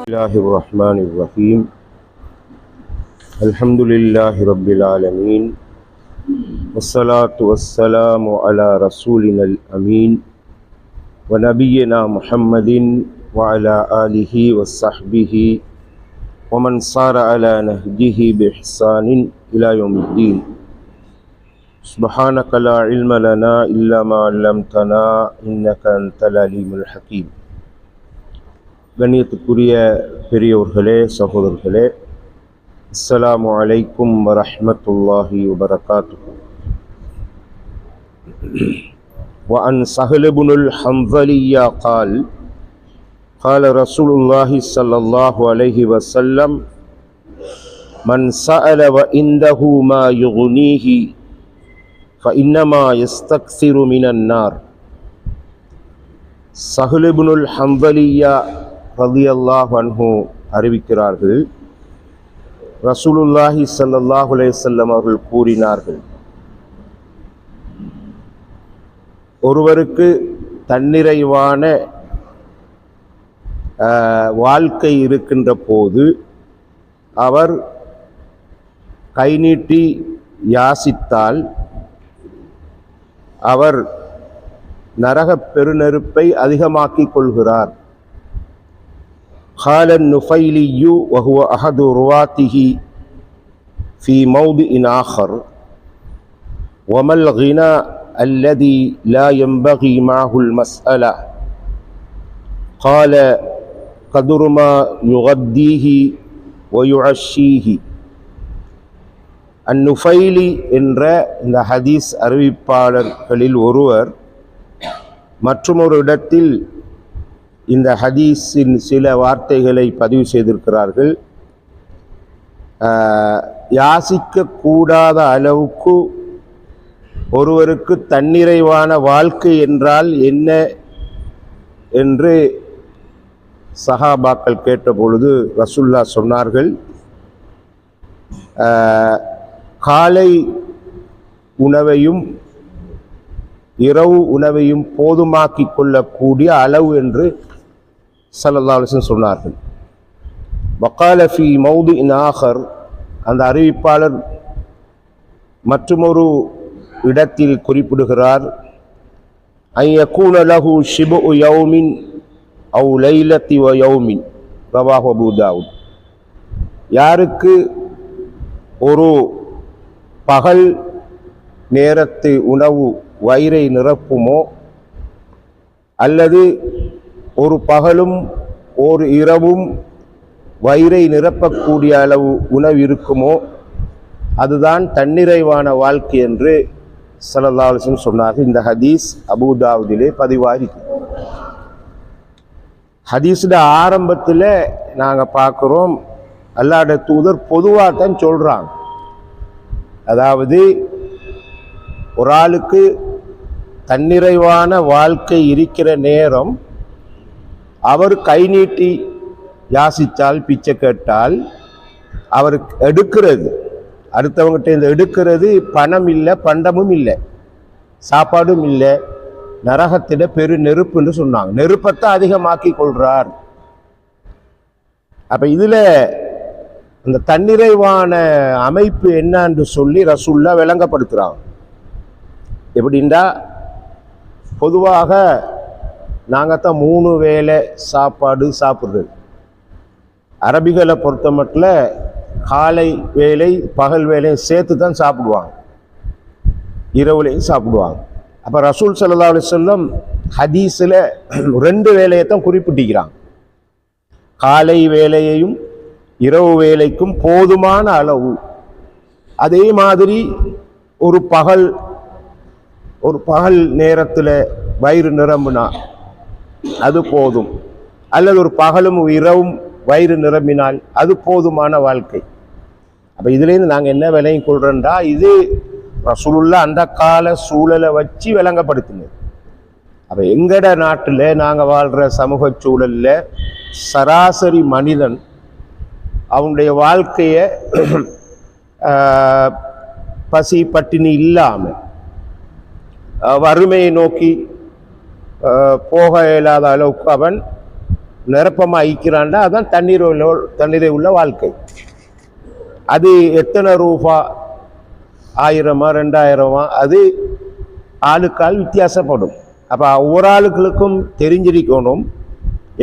الله الرحمن الرحيم الحمد لله رب العالمين والصلاة والسلام على رسولنا الأمين ونبينا محمد وعلى آله وصحبه ومن صار على نهجه بإحسان إلى يوم الدين سبحانك لا علم لنا إلا ما علمتنا إنك أنت العليم الحكيم. கண்ணியத்துக்குரிய பெரியோர்களே, சகோதரர்களே, அஸ்ஸலாமு அலைக்கும் வரஹ்மத்துல்லாஹி வபரகாத்துஹு. وعن سهل بن الحنظلية قال قال رسول الله صلى الله عليه وسلم من سأل وعنده ما يغنيه فإنما يستكثر من النار. சஹ்ல் இப்னுல் ஹன்தலியா ரலியல்லாஹு அன்ஹு அறிவிக்கிறார்கள், ரசூலுல்லாஹி ஸல்லல்லாஹு அலைஹி வஸல்லம் அவர்கள் கூறினார்கள், ஒருவருக்கு தன்னிறைவான வாழ்க்கை இருக்கின்ற போது அவர் கை நீட்டி யாசித்தால் அவர் நரகப் பெருநெருப்பை அதிகமாக்கிக் கொள்கிறார். قال النفيلي وهو أحد رواته في موضع آخر وما الغنى الذي لا ينبغي معه المسألة قال قدر ما يغديه ويعشيه. அந்நுஃபைலி என்ற இந்த ஹதீஸ் அறிவிப்பாளர்களில் ஒருவர் மற்றொரு இடத்தில் இந்த ஹதீஸின் சில வார்த்தைகளை பதிவு செய்திருக்கிறார்கள். யாசிக்கக்கூடாத அளவுக்கு ஒருவருக்கு தன்னிறைவான வாழ்க்கை என்றால் என்ன என்று சஹாபாக்கள் கேட்டபொழுது ரசூலுல்லாஹ் சொன்னார்கள், காலை உணவையும் இரவு உணவையும் போதுமாக்கிக் கொள்ளக்கூடிய அளவு என்று ஸல்லல்லாஹு அலைஹி வஸல்லம் சொன்னார்கள். வகால ஃபீ மௌதிஇன் ஆகர், அந்த அறிவிப்பாளர் மற்றொரு இடத்தில் குறிப்பிடுகிறார், ஐயகூன லஹு ஷிபு யௌமின் அவ் லைலத்தி வ யௌமின் ரவாஹு அபூ தாவூத். யாருக்கு ஒரு பகல் நேரத்து உணவு வயிறை நிரப்புமோ அல்லது ஒரு பகலும் ஒரு இரவும் வயிறை நிரப்பக்கூடிய அளவு உணவு இருக்குமோ அதுதான் தன்னிறைவான வாழ்க்கை என்று ஸல்லல்லாஹு அலைஹி வஸல்லம் சொன்னார்கள். இந்த ஹதீஸ் அபூ தாவூதிலே பதிவாகி. ஹதீஸோட ஆரம்பத்தில் நாங்கள் பார்க்குறோம், அல்லாஹ்வுடைய தூதர் பொதுவாக தான் சொல்கிறாங்க, அதாவது ஒரு ஆளுக்கு தன்னிறைவான வாழ்க்கை இருக்கிற நேரம் அவர் கை நீட்டி யாசித்தால், பிச்சை கேட்டால், அவர் எடுக்கிறது, அடுத்தவங்ககிட்ட இந்த எடுக்கிறது பணம் இல்லை, பண்டமும் இல்லை, சாப்பாடும் இல்லை, நரகத்திட பெரு நெருப்புன்னு சொன்னாங்க. நெருப்பத்தை அதிகமாக்கி கொள்றார். அப்போ இதில் அந்த தன்னிறைவான அமைப்பு என்னன்னு சொல்லி ரசூலுல்லாஹ் விளங்கப்படுத்துகிறாங்க. எப்படின்னா, பொதுவாக நாங்கள் தான் 3 வேளை சாப்பாடு சாப்பிட்றது. அரபிகளை பொறுத்த மட்டும் காலை வேலை பகல் வேலையும் சேர்த்து தான் சாப்பிடுவாங்க, இரவுலையும் சாப்பிடுவாங்க. அப்போ ரசூல் ஸல்லல்லாஹு அலைஹி வஸல்லம் ஹதீஸில் 2 வேலையை தான் குறிப்பிட்டிருக்கிறாங்க. காலை வேலையையும் இரவு வேலைக்கும் போதுமான அளவு. அதே மாதிரி ஒரு பகல் நேரத்தில் வயிறு நிரம்பினா அது போதும், அல்லது ஒரு பகலும் இரவும் வயிறு நிரம்பினால் அது போதுமான வாழ்க்கை. அப்போ இதுலேருந்து நாங்கள் என்ன விளங்கி கொள்கிறோம்டா, இது ரசூலுல்லாஹ் அந்த கால சூழலை வச்சு விளங்கப்படுத்தினது. அப்போ எங்கட நாட்டில் நாங்கள் வாழ்கிற சமூக சூழலில் சராசரி மனிதன் அவனுடைய வாழ்க்கையை பசி பட்டினி இல்லாமல் வறுமையை நோக்கி போக இயலாத அளவுக்கு அவன் நிரப்பமாக ஈக்கிறான்டா அதான் தண்ணீரை உள்ள வாழ்க்கை. அது எத்தனை ரூபா, 1000 2000, அது ஆளுக்கால் வித்தியாசப்படும். அப்போ ஒவ்வொரு ஆளுக்களுக்கும் தெரிஞ்சிருக்கணும்,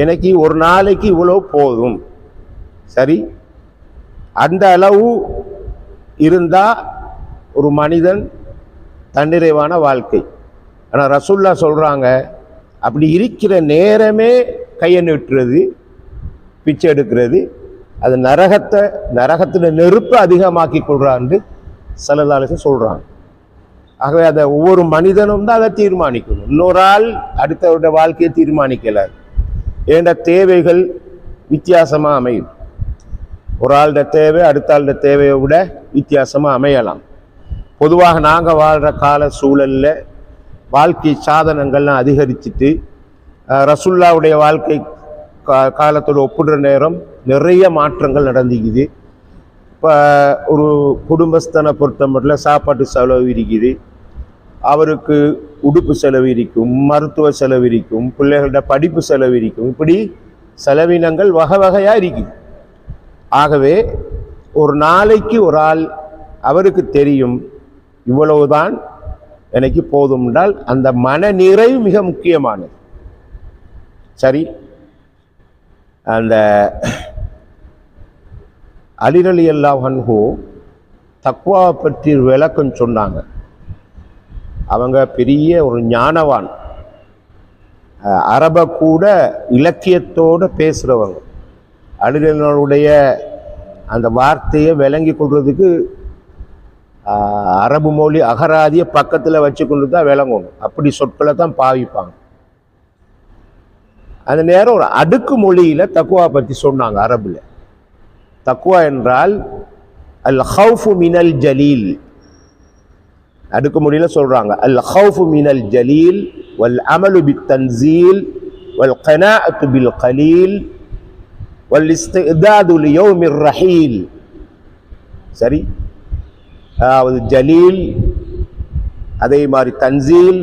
எனக்கு ஒரு நாளைக்கு இவ்வளோ போதும், சரி, அந்த அளவு இருந்தால் ஒரு மனிதன் தன்னிறைவான வாழ்க்கை. ஆனால் ரசூல்லா சொல்கிறாங்க, அப்படி இருக்கிற நேரமே கையை நீட்டுறது, பிச்சை எடுக்கிறது, அது நரகத்தில் நெருப்பை அதிகமாக்கி கொள்றான்னு ஸல்லல்லாஹு அலைஹி வஸல்லம் சொல்கிறாங்க. ஆகவே அதை ஒவ்வொரு மனிதனும் தான் அதை தீர்மானிக்கணும். இன்னொரு ஆள் அடுத்தவருடைய வாழ்க்கையை தீர்மானிக்கலாது. ஏண்ட தேவைகள் வித்தியாசமாக அமையும். ஒரு ஆளுடைய தேவை அடுத்த ஆளுடைய தேவையை விட வித்தியாசமாக அமையலாம். பொதுவாக நாங்கள் வாழ்கிற கால சூழலில் வாழ்க்கை சாதனங்கள்லாம் அதிகரிச்சுட்டு ரசூல்லாவுடைய வாழ்க்கை காலத்தோடு ஒப்பிடுற நேரம் நிறைய மாற்றங்கள் நடந்துக்குது. இப்போ ஒரு குடும்பஸ்தனை பொறுத்த மட்டும் சாப்பாட்டு செலவு இருக்குது, அவருக்கு உடுப்பு செலவு இருக்கும், மருத்துவ செலவு இருக்கும், பிள்ளைகளோட படிப்பு செலவு இருக்கும், இப்படி செலவினங்கள் வகை வகையாக இருக்குது. ஆகவே ஒரு நாளைக்கு ஒரு ஆள் அவருக்கு தெரியும் இவ்வளவுதான் எனக்கு போதும் என்றால் அந்த மன நிறைவு மிக முக்கியமானது. சரி, அந்த அலி ரலியல்லாஹு அன்ஹு தக்வாவை பற்றி விளக்கம் சொன்னாங்க. அவங்க பெரிய ஒரு ஞானவான், அரபை கூட இலக்கியத்தோடு பேசுகிறவங்க. அலி ரலியல்லாஹுடைய அந்த வார்த்தையை விளங்கி கொள்றதுக்கு அரபு மொழி அகராதியை பக்கத்தில் வச்சு கொண்டு தான் விளங்கணும், அப்படி சொற்களை தான் பாவிப்பாங்க. அந்த நேரம் ஒரு அடுக்கு மொழியில் தக்குவா பற்றி சொன்னாங்க. அரபில் தக்குவா என்றால் அல் ஹவுஃபு மினல் ஜலீல், அடுக்கு மொழியில் சொல்கிறாங்க, அல் ஹவுஃபு மினல் ஜலீல் வல் அமலு பித் தன்சீல் வல் கனாஅத்து பில் கலீல் வல் இஸ்திதாது லியௌமிர் ரஹீல். சரி, அதாவது ஜலீல், அதே மாதிரி தன்சீல்,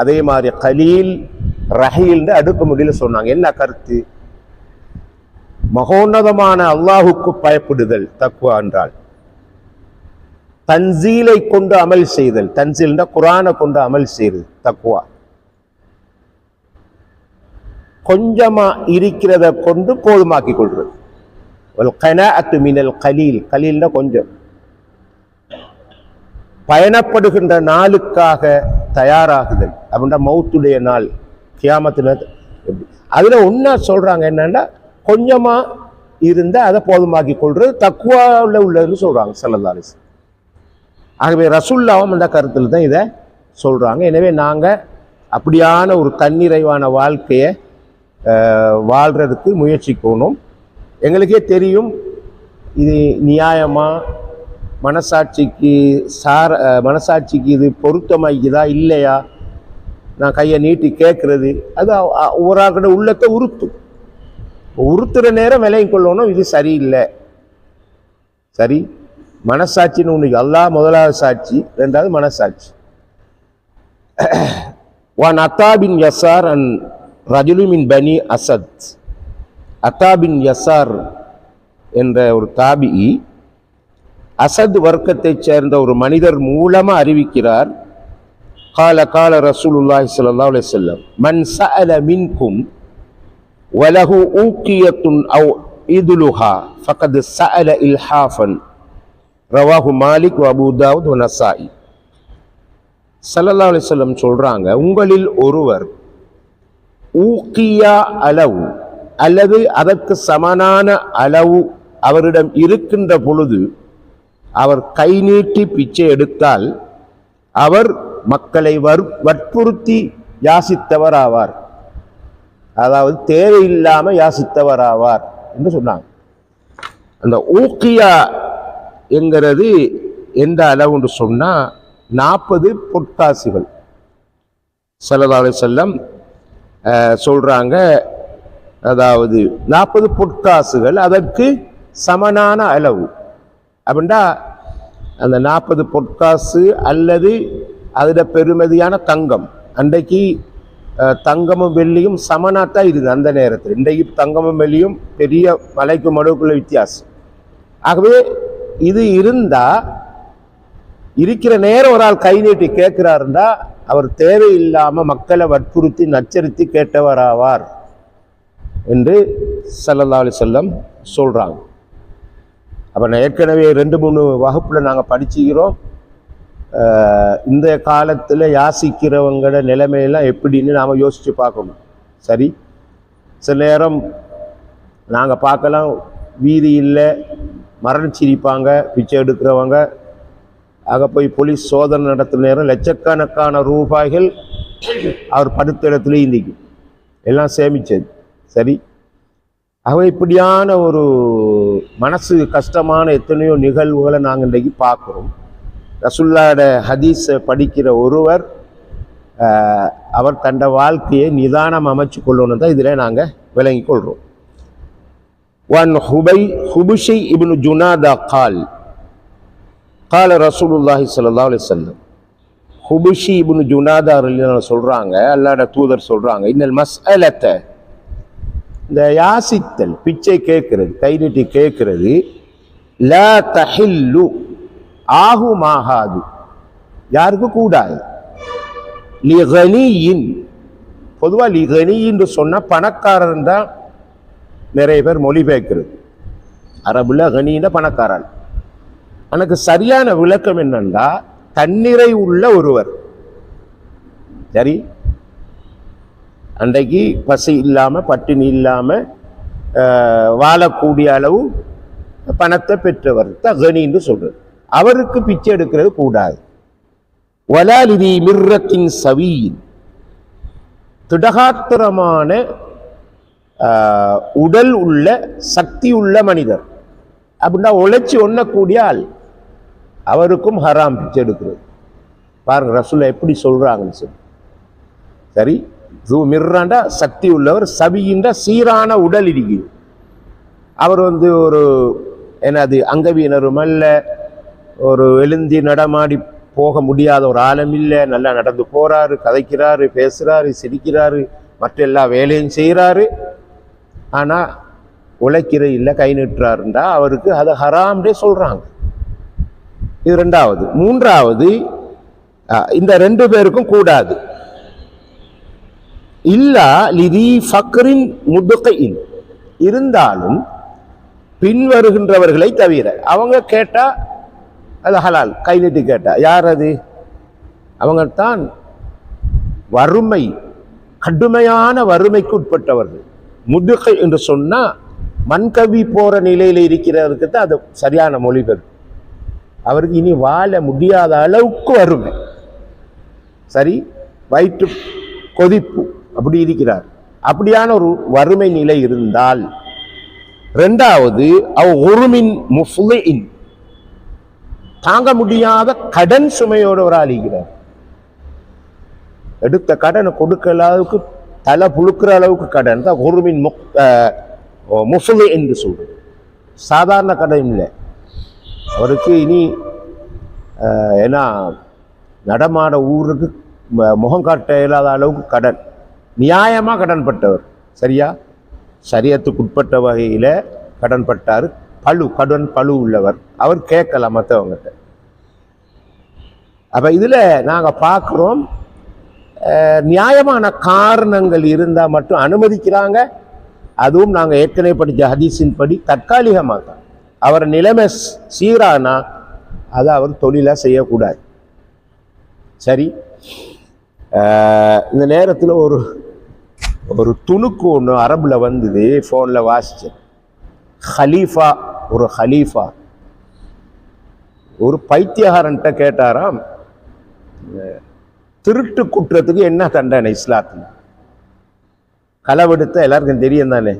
அதே மாதிரி கலீல், ரஹீல்னு அடுக்கு முடியல சொன்னாங்க. என்ன கருத்து? மகோன்னதமான அல்லாஹுக்கு பயப்படுதல் தக்வா என்றால், தன்சீலை கொண்டு அமல் செய்தல், தன்சீல்னா குர்ஆனை கொண்டு அமல் செய்தல் தக்வா. கொஞ்சமா இருக்கிறத கொண்டு போதுமாக்கி கொள்றது. வல் கனாஅத்து மினல் கலீல், கலீல்னா கொஞ்சம். பயணப்படுகின்ற நாளுக்காக தயாராகுதல், அப்படின்னா மௌத்துடைய நாள், கியாமத்துல எப்படி, அதுல ஒன்னா சொல்றாங்க என்னன்னா கொஞ்சமா இருந்தா அதை போதுமாக்கி கொள்றது தக்வால உள்ளதுன்னு சொல்றாங்க ஸல்லல்லாஹு அலைஹி வஸல்லம். ஆகவே ரசூலுல்லாஹும் அந்த கருத்தில் தான் இதை சொல்றாங்க. எனவே நாங்க அப்படியான ஒரு தன்னிறைவான வாழ்க்கையை வாழ்றதுக்கு முயற்சிக்கணும். எங்களுக்கே தெரியும் இது நியாயமா, மனசாட்சிக்கு இது பொருத்தமாக்குதா இல்லையா, நான் கையை நீட்டி கேட்கறது, அது ஒரு ஆக்கிட உள்ளத்தை உறுத்துற நேரம் விலையும் கொள்ளணும், இது சரியில்லை. சரி, மனசாட்சின்னு ஒன்று, அல்லாஹ் முதலாவது சாட்சி, ரெண்டாவது மனசாட்சி. வான் அத்தா பின் யசார் அன் ரஜுலு மின் பனி அசத், அத்தா பின் யசார் என்ற ஒரு தாபிஇ அசத் வர்க்கத்தைச் சேர்ந்த ஒரு மனிதர் மூலமா அறிவிக்கிறார். கால ரசூலுல்லாஹி ஸல்லல்லாஹு அலைஹி வஸல்லம், மன் சஅல மின்கும் வலஹு ஊகியத்துன் அவ் இதுலுஹா ஃபகத் சஅல இல்ஹாஃபன், ரவாஹு மாலிக் வ அபூ தாவூத் வ நஸாஇ. ஸல்லல்லாஹு அலைஹி வஸல்லம் சொல்றாங்க, உங்களில் ஒருவர் ஊகியா அளவு அல்லது அதற்கு சமனான அளவு அவரிடம் இருக்கின்ற பொழுது அவர் கை நீட்டி பிச்சை எடுத்தால் அவர் மக்களை வற்புறுத்தி யாசித்தவர் ஆவார், அதாவது தேவையில்லாம யாசித்தவர் ஆவார் என்று சொன்னாங்க. அந்த ஊக்கியா என்கிறது எந்த அளவுன்னு சொன்னா 40 பொற்காசுகள். ஸல்லல்லாஹு அலைஹி வஸல்லம் சொல்றாங்க, அதாவது 40 பொற்காசுகள் அதற்கு சமனான அளவு. அப்படின்னா அந்த 40 பொற்காசு அல்லது அதில் பெருமதியான தங்கம். அன்றைக்கு தங்கமும் வெள்ளியும் சமனாத்தான் இருக்குது அந்த நேரத்தில். இன்றைக்கு தங்கமும் வெள்ளியும் பெரிய மலைக்கு மடுவுக்குள்ள வித்தியாசம். ஆகவே இது இருந்தா இருக்கிற நேரம் ஒரு ஆள் கை நீட்டி கேட்கிறாருண்டா அவர் தேவையில்லாம மக்களை வற்புறுத்தி நச்சரித்து கேட்டவராவார் என்று ஸல்லல்லாஹு அலைஹி வஸல்லம் சொல்றாங்க. அப்ப நான் ஏற்கனவே 2-3 வகுப்புல நாங்கள் படிச்சுக்கிறோம். இந்த காலத்தில் யாசிக்கிறவங்களோட நிலைமையெல்லாம் எப்படின்னு நாம் யோசித்து பார்க்கணும். சரி, சில நேரம் நாங்கள் பார்க்கலாம், வீதியில் மரணிச்சிருப்பாங்க பிச்சை எடுக்கிறவங்க. அங்கே போய் போலீஸ் சோதனை நடத்துகிற நேரம் லட்சக்கணக்கான ரூபாய்கள் அவர் படுத்த இடத்துல இந்திக்கும் எல்லாம் சேமிச்சது. சரி, ஆகவே இப்படியான ஒரு மனசு கஷ்டமான எத்தனையோ நிகழ்வுகளை நாங்கள் இன்றைக்கு பார்க்குறோம். ரசூலுல்லாஹ்வோட ஹதீஸை படிக்கிற ஒருவர் அவர் தன்னை வாழ்க்கையை நிதானம் அமைச்சு கொள்ளணும் தான் இதில் நாங்கள் விளங்கி கொள்கிறோம். ஒன் ஹுபுஷை இப்னு ஜுனாதா கால ரசூலுல்லாஹி ஸல்லல்லாஹு அலைஹி வஸல்லம். ஹுபுஷி இப்னு ஜுனாதா சொல்கிறாங்க, அல்லாஹ்வோட தூதர் சொல்கிறாங்க, இன்னல் மஸ்அலத்தை, இந்த யாசித்தல் பிச்சை கேட்கறது கை நீட்டி கேட்கறது, லா தஹில்லு ஆகுமாகாது, யாருக்கு கூடாது. லிகனியின், பொதுவாக லிகனின்னு சொன்னால் பணக்காரன் தான் நிறைய பேர் மொழிபெயர்க்கிறது. அரபுல கனின்னா பணக்காரன். எனக்கு சரியான விளக்கம் என்னன்னா தன்னிறை உள்ள ஒருவர். சரி, அன்றைக்கு பசி இல்லாமல் பட்டினி இல்லாமல் வாழக்கூடிய அளவு பணத்தை பெற்றவர் தான் கனின்னு சொல்றது. அவருக்கு பிச்சை எடுக்கிறது கூடாது. வலாலிதி மிர்ரத்தின் சவீன், திடகாத்திரமான உடல் உள்ள சக்தி உள்ள மனிதர் அப்படின்னா உழைச்சி ஒண்ணக்கூடிய ஆள், அவருக்கும் ஹராம் பிச்சை எடுக்கிறது. பாருங்க ரசூலுல்லாஹ் எப்படி சொல்றாங்கன்னு சொல்லி. சரி, மிர்ராண்டா சக்தி உள்ளவர், சபியின்ற சீரான உடல் இருக்குது. அவர் ஒரு என்னது அங்கவீனரும் அல்ல, ஒரு எழுந்தி நடமாடி போக முடியாத ஒரு ஆழம் இல்லை, நல்லா நடந்து போறாரு, கதைக்கிறாரு, பேசுறாரு, சிரிக்கிறாரு, மற்ற எல்லா வேலையும் செய்கிறாரு. ஆனால் உழைக்கிற இல்லை, கை நீட்டுறாருண்டா அவருக்கு அதை ஹராம்டே சொல்றாங்க. இது ரெண்டாவது. மூன்றாவது, இந்த 2 பேருக்கும் கூடாது. இல்லா லிதி ஃபக்ரின் முதுகையின், இருந்தாலும் பின்வருகின்றவர்களை தவிர. அவங்க கேட்டா அது ஹலால், கை நீட்டி கேட்டா. யார் அது? அவங்க தான் வறுமை, கடுமையான வறுமைக்கு உட்பட்டவர்கள். முதுகை என்று சொன்னா மண்கவி போற நிலையில இருக்கிறவருக்கு தான் அது சரியான மொழிபெயர்ப்பு. அவருக்கு இனி வாழ முடியாத அளவுக்கு வறுமை, சரி, வயிற்று கொதிப்பு, அப்படி இருக்கிறார். அப்படியான ஒரு வறுமை நிலை இருந்தால். இரண்டாவது, ஒருமின் முஃப்லிஇன், தாங்க முடியாத கடன் சுமையோடு ஒரு ஆளுகிறார். எடுத்த கடனை கொடுக்கிற அளவுக்கு, தலை புழுக்கிற அளவுக்கு கடன் தான் ஒருமின் முஃப்லி என்று சொல்றது. சாதாரண கடன் இல்லை அவருக்கு. இனி ஏன்னா நடமாட ஊருக்கு முகம் காட்ட இயலாத அளவுக்கு கடன், நியாயமாக கடன் பட்டவர். சரியா, சரியத்துக்கு உட்பட்ட வகையில் கடன் பட்டார். கடன் பழு உள்ளவர், அவர் கேட்கலாம் மற்றவங்கிட்ட. அப்ப இதுல நாங்க பார்க்கிறோம், நியாயமான காரணங்கள் இருந்தா மட்டும் அனுமதிக்கிறாங்க. அதுவும் நாங்க ஏற்கனவே படித்த ஹதீஸின் படி தற்காலிகமாக தான். அவர் நிலைமை சீரானா அதை அவர் தொழிலா செய்யக்கூடாது. சரி, இந்த நேரத்தில் ஒரு துணுக்கு ஒன்று அரபுல வந்தது, ஃபோன்ல வாசிச்சேன். ஹலீஃபா, ஒரு ஹலீஃபா ஒரு பைத்தியகாரன்ட்ட கேட்டாராம், திருட்டு குற்றத்துக்கு என்ன தண்டனை இஸ்லாத்தில்? களவெடுத்த எல்லாருக்கும் தெரியும் தானே,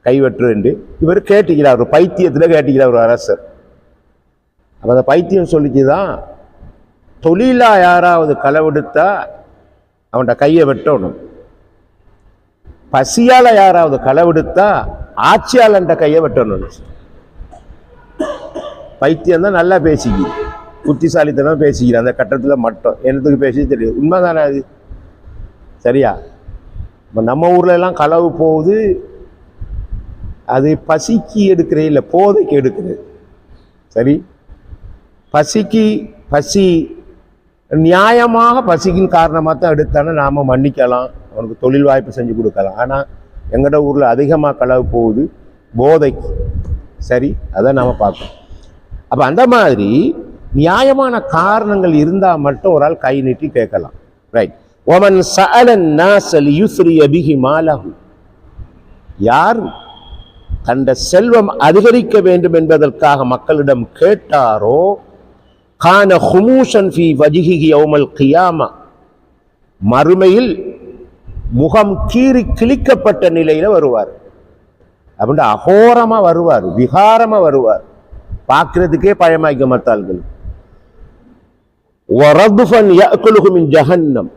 கைவெட்டு. இவர் கேட்டுக்கிறார், ஒரு பைத்தியத்தில் கேட்டுக்கிறார் ஒரு அரசர். அப்ப அந்த பைத்தியம் சொல்லிச்சுதான், தொழிலா யாராவது களவெடுத்தா அவன்கிட்ட கையை வெட்டணும், பசியால யாராவது களவெடுத்தா ஆட்சியாளன்ட்ட கையை வெட்டணும். பைத்தியம் தான் நல்லா பேசிக்கி, புத்திசாலித்தனம் பேசிக்கிறேன் அந்த கட்டத்தில் மட்டும். என்னத்துக்கு பேசி தெரியும், உண்மைதானே அது? சரியா? இப்போ நம்ம ஊர்ல எல்லாம் களவு போகுது, அது பசிக்கு எடுக்கிறே இல்லை, போதைக்கு எடுக்குது. சரி, பசி நியாயமாக பசிக்கின் காரணமாக தான் எடுத்தானே நாம் மன்னிக்கலாம், அவனுக்கு தொழில் வாய்ப்பு செஞ்சு கொடுக்கலாம். ஆனால் எங்கட ஊரில் அதிகமாக களவு போகுது போதைக்கு. சரி, அதை நாம் பார்க்கணும். அப்போ அந்த மாதிரி நியாயமான காரணங்கள் இருந்தால் மட்டும் ஒரு ஆள் கை நீட்டி கேட்கலாம். ரைட். ஒமன் சஅலன் நாஸ லியுஸ்ரிய பிஹி மாலஹு, யார் தந்த செல்வம் அதிகரிக்க வேண்டும் என்பதற்காக மக்களிடம் கேட்டாரோ, கான ஹுமூஷன் ஃபி வஜ்ஹிஹி யௌமல் கியாமா, மறுமையில் முகம் கீறி கிழிக்கப்பட்ட நிலையில வருவார். அப்படின்ட்டு அகோரமா வருவார், விகாரமா வருவார், பார்க்கறதுக்கே பயமாய்க்க மத்தாள்கள். வரதுஃபன் யஅகுலுஹு மின் ஜஹன்னம்,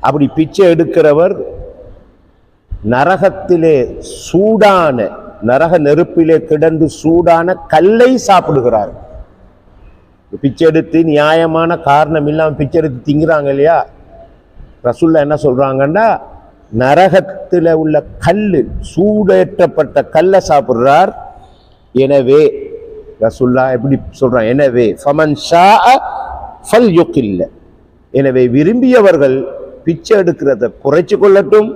அப்படி பிச்சை எடுக்கிறவர் நரகத்திலே சூடான, நரக நெருப்பிலே கிடந்து சூடான கல்லை சாப்பிடுகிறார். பிச்சை எடுத்து நியாயமான காரணம் இல்லாமல் பிச்சை எடுத்து திங்கிறாங்க இல்லையா? ரசூலுல்லாஹ் என்ன சொல்றாங்கன்னா, நரகத்தில் உள்ள கல்லு, சூடேற்றப்பட்ட கல்லை சாப்பிடுறார். எனவே ரசூலுல்லாஹ் எப்படி சொல்றான்? எனவே ஃபமன் ஷாஅ ஃபல்யுகில்ல, எனவே விரும்பியவர்கள் பிச்சை எடுக்கிறத குறைச்சு கொள்ளட்டும்.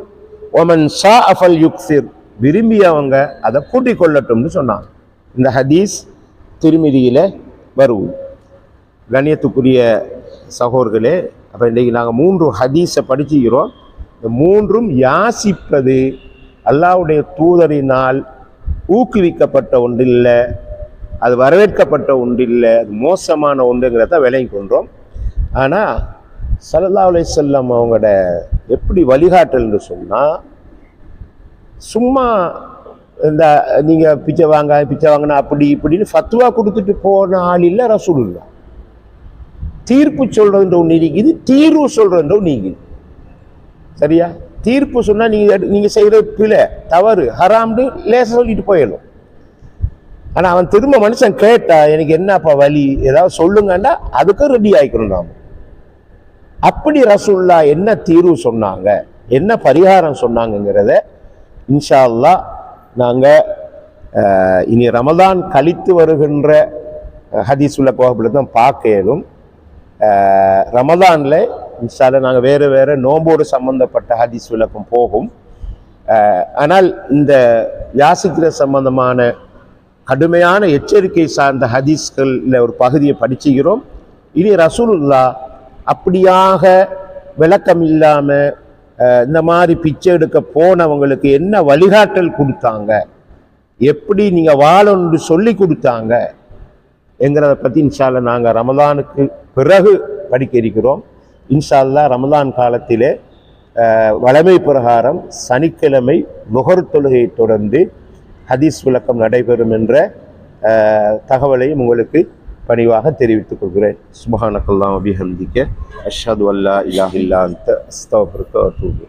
ஒமன் ஷாஅ ஃபல்யுக்ஸிர், விரும்பியவங்க அதை கூட்டிக் கொள்ளட்டும்னு சொன்னாங்க. இந்த ஹதீஸ் திருமிதியில வருவது. கண்ணியத்துக்குரிய சகோதரர்களே, அப்போ இன்றைக்கு நாங்கள் 3 ஹதீஸை படிச்சுக்கிறோம். இந்த 3ம் யாசிப்பது அல்லாஹ்வுடைய தூதரினால் ஊக்குவிக்கப்பட்ட ஒன்று இல்லை, அது வரவேற்கப்பட்ட ஒன்று இல்லை, அது மோசமான ஒன்றுங்கிறத விளங்கி கொண்டோம். ஆனால் ஸல்லல்லாஹு அலைஹி வஸல்லம் அவங்களோட எப்படி வழிகாட்டல்னு சொன்னால், சும்மா இந்த நீங்கள் பிச்சை வாங்கினா அப்படி இப்படின்னு ஃபத்வா கொடுத்துட்டு போன ஆள் இல்லை ரசூலுல்லாஹ். தீர்ப்பு சொல்றதுன்ற ஒன்று இருக்குது, தீர்வு சொல்றதுன்ற ஒன்று இருக்குது. சரியா? தீர்ப்பு சொன்னா நீங்க செய்யற பிழை, தவறு, ஹராம்னு லேச சொல்லிட்டு போயிடணும். ஆனா அவன் திரும்ப மனுஷன் கேட்டா, எனக்கு என்னப்பா வழி, ஏதாவது சொல்லுங்கன்னா அதுக்கு ரெடி ஆயிக்கணும் நாம. அப்படி ரசூலுல்லாஹ் என்ன தீர்வு சொன்னாங்க, என்ன பரிகாரம் சொன்னாங்கிறத இன்ஷா அல்லாஹ் நாங்க இனி ரமதான் கழித்து வருகின்ற ஹதீஸ் உள்ள கோபுல தான் பார்க்க இயலும். ரமதான்ல இன்ஷா அல்லாஹ் நாங்கள் வேறு நோம்போடு சம்பந்தப்பட்ட ஹதீஸ் விளக்கம் போகும். ஆனால் இந்த யாசிக்கிற சம்பந்தமான கடுமையான எச்சரிக்கை சார்ந்த ஹதீஸ்களில் ஒரு பகுதியை படிச்சுக்கிறோம். இனி ரசூலுல்லாஹ் அப்படியாக விளக்கம் இல்லாமல் இந்த மாதிரி பிச்சை எடுக்க போனவங்களுக்கு என்ன வழிகாட்டல் கொடுத்தாங்க, எப்படி நீங்கள் வாழணும்னு சொல்லி கொடுத்தாங்க என்கிறத பற்றி இன்ஷா அல்லாஹ் நாங்கள் ரமதானுக்கு பிறகு படிக்க இருக்கிறோம். இன்ஷா அல்லாஹ் ரமதான் காலத்திலே வழமை பிரகாரம் சனிக்கிழமை நுகர் தொழுகையை தொடர்ந்து ஹதீஸ் விளக்கம் நடைபெறும் என்ற தகவலையும் உங்களுக்கு பணிவாக தெரிவித்துக் கொள்கிறேன். சுப்ஹானக்கல்லாஹு வபிஹம்திக அஷ்ஹது அல்லா இலாஹா இல்லா அன்த அஸ்தக்ஃபிருக வ அத்தூபு